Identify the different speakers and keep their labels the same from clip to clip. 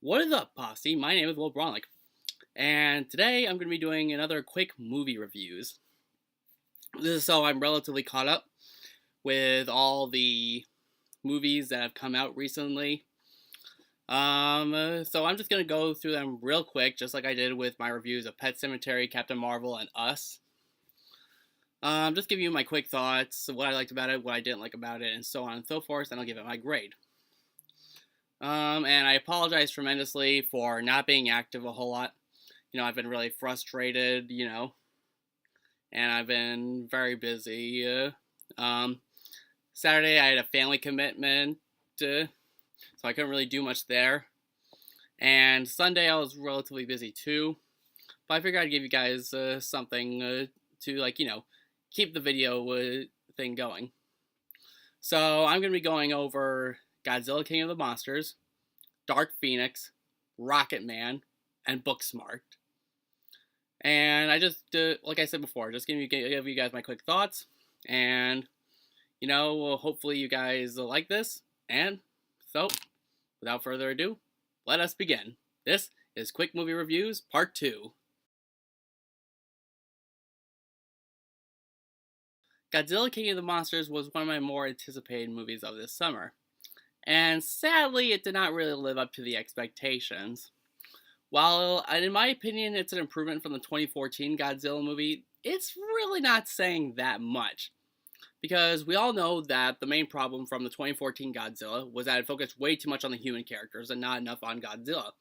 Speaker 1: What is up, posse? My name is Will Bronlick, and today I'm going to be doing another quick movie reviews. This is so I'm relatively caught up with all the movies that have come out recently. So I'm just going to go through them real quick, just like I did with my reviews of Pet Sematary, Captain Marvel, and Us. Just give you my quick thoughts, what I liked about it, what I didn't like about it, and so on and so forth, and I'll give it my grade. And I apologize tremendously for not being active a whole lot. I've been really frustrated, and I've been very busy. Saturday I had a family commitment, so I couldn't really do much there. And Sunday I was relatively busy too, but I figured I'd give you guys something to, keep the video thing going. So I'm going to be going over Godzilla King of the Monsters, Dark Phoenix, Rocketman, and Booksmart. And I just, like I said before, just give you guys my quick thoughts. And, hopefully you guys like this. And so, without further ado, let us begin. This is Quick Movie Reviews Part 2. Godzilla King of the Monsters was one of my more anticipated movies of this summer. And sadly, it did not really live up to the expectations. While, in my opinion, it's an improvement from the 2014 Godzilla movie, it's really not saying that much. Because we all know that the main problem from the 2014 Godzilla was that it focused way too much on the human characters and not enough on Godzilla.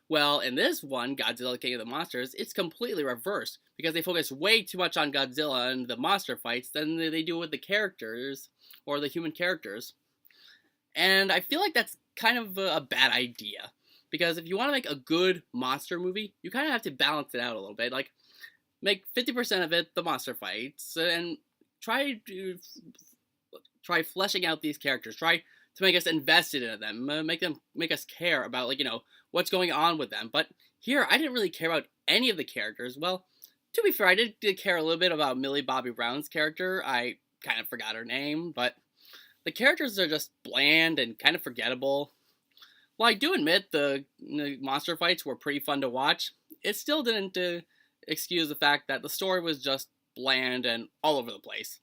Speaker 1: Well, in this one, Godzilla King of the Monsters, it's completely reversed, because they focus way too much on Godzilla and the monster fights than they do with the characters, or the human characters. And I feel like that's kind of a bad idea, because if you want to make a good monster movie, you kind of have to balance it out a little bit. Like, make 50% of it the monster fights, and try fleshing out these characters. Try to make us invested in them, make us care about, what's going on with them. But here, I didn't really care about any of the characters. Well, to be fair, I did care a little bit about Millie Bobby Brown's character. I kind of forgot her name, but the characters are just bland and kind of forgettable. While I do admit the monster fights were pretty fun to watch, it still didn't excuse the fact that the story was just bland and all over the place.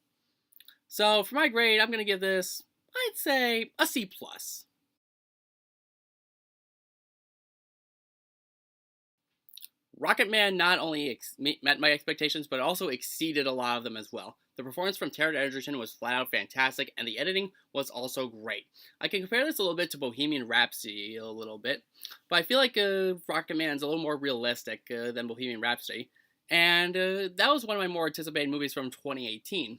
Speaker 1: So for my grade, I'm going to give this, I'd say, a C+. Rocketman not only met my expectations, but also exceeded a lot of them as well. The performance from Taron Egerton was flat out fantastic, and the editing was also great. I can compare this a little bit to Bohemian Rhapsody a little bit, but I feel like Rocketman's a little more realistic than Bohemian Rhapsody, and that was one of my more anticipated movies from 2018.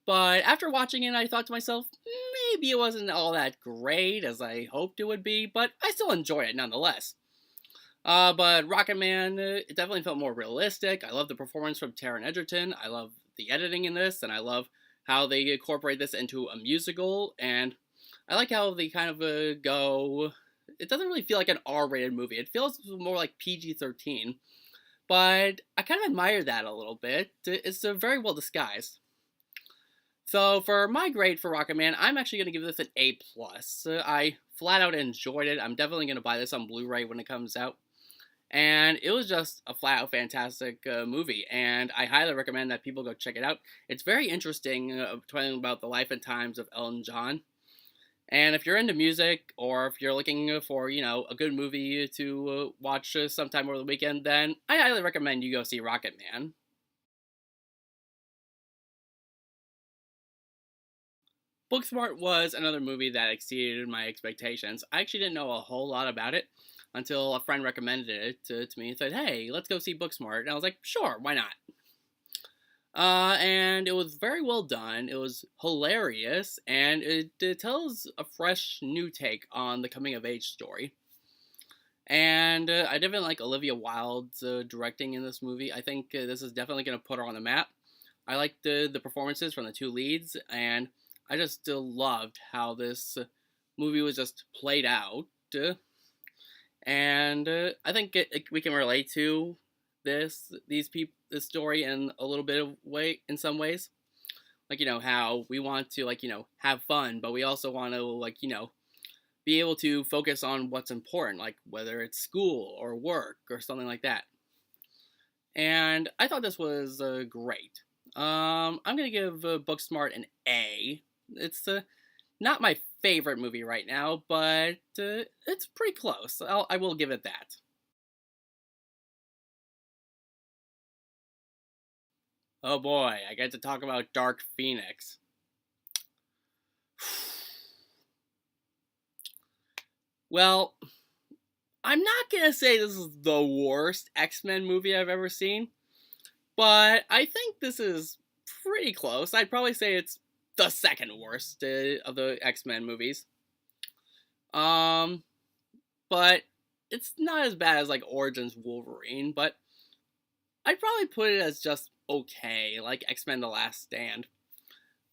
Speaker 1: But after watching it, I thought to myself, maybe it wasn't all that great as I hoped it would be, but I still enjoyed it nonetheless. But Rocketman, it definitely felt more realistic. I love the performance from Taron Egerton. I love the editing in this, and I love how they incorporate this into a musical, and I like how they kind of go... It doesn't really feel like an R-rated movie. It feels more like PG-13, but I kind of admire that a little bit. It's very well disguised. So for my grade for Rocketman, I'm actually going to give this an A+. I flat out enjoyed it. I'm definitely going to buy this on Blu-ray when it comes out. And it was just a flat out fantastic movie, and I highly recommend that people go check it out. It's very interesting, talking about the life and times of Elton John. And if you're into music, or if you're looking for, a good movie to watch sometime over the weekend, then I highly recommend you go see Rocketman. Booksmart was another movie that exceeded my expectations. I actually didn't know a whole lot about it until a friend recommended it to me and said, hey, let's go see Booksmart. And I was like, sure, why not? And it was very well done. It was hilarious, and it tells a fresh new take on the coming-of-age story. And I definitely like Olivia Wilde's directing in this movie. I think this is definitely going to put her on the map. I liked the performances from the two leads, and I just still loved how this movie was just played out. And I think we can relate to this story in a little bit of way, in some ways. Like, how we want to, have fun, but we also want to, be able to focus on what's important, like whether it's school or work or something like that. And I thought this was great. I'm gonna give Booksmart an A. It's not my favorite movie right now, but it's pretty close. I will give it that. Oh boy, I get to talk about Dark Phoenix. Well, I'm not gonna say this is the worst X-Men movie I've ever seen, but I think this is pretty close. I'd probably say it's the second worst of the X-Men movies. Um, but it's not as bad as like Origins Wolverine, but I'd probably put it as just okay, like X-Men The Last Stand.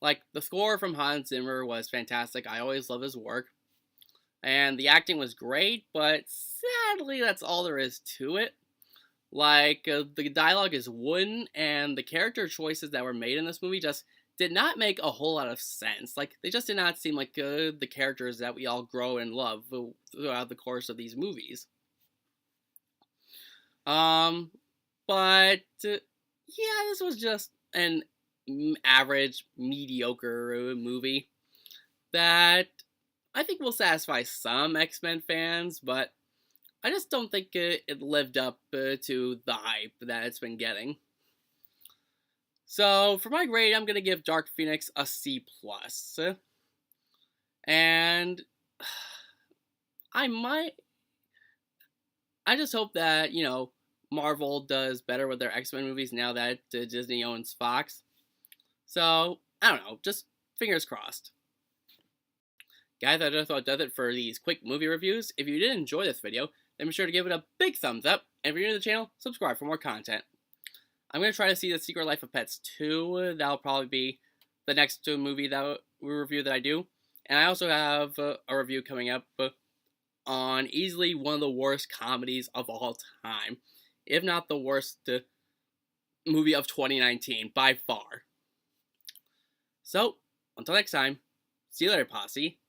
Speaker 1: Like, the score from Hans Zimmer was fantastic. I always love his work. And the acting was great, but sadly, that's all there is to it. Like, the dialogue is wooden, and the character choices that were made in this movie just did not make a whole lot of sense. Like, they just did not seem like the characters that we all grow and love throughout the course of these movies. Um, but yeah, this was just an average, mediocre movie that I think will satisfy some X-Men fans, but I just don't think it lived up to the hype that it's been getting. So for my grade, I'm gonna give Dark Phoenix a C plus, and I might. I just hope that Marvel does better with their X-Men movies now that Disney owns Fox. So I don't know, just fingers crossed. Guys, that just about does it for these quick movie reviews. If you did enjoy this video, then be sure to give it a big thumbs up, and if you're new to the channel, subscribe for more content. I'm going to try to see The Secret Life of Pets 2. That'll probably be the next movie that review that I do. And I also have a review coming up on easily one of the worst comedies of all time. If not the worst movie of 2019, by far. So, until next time, see you later, Posse.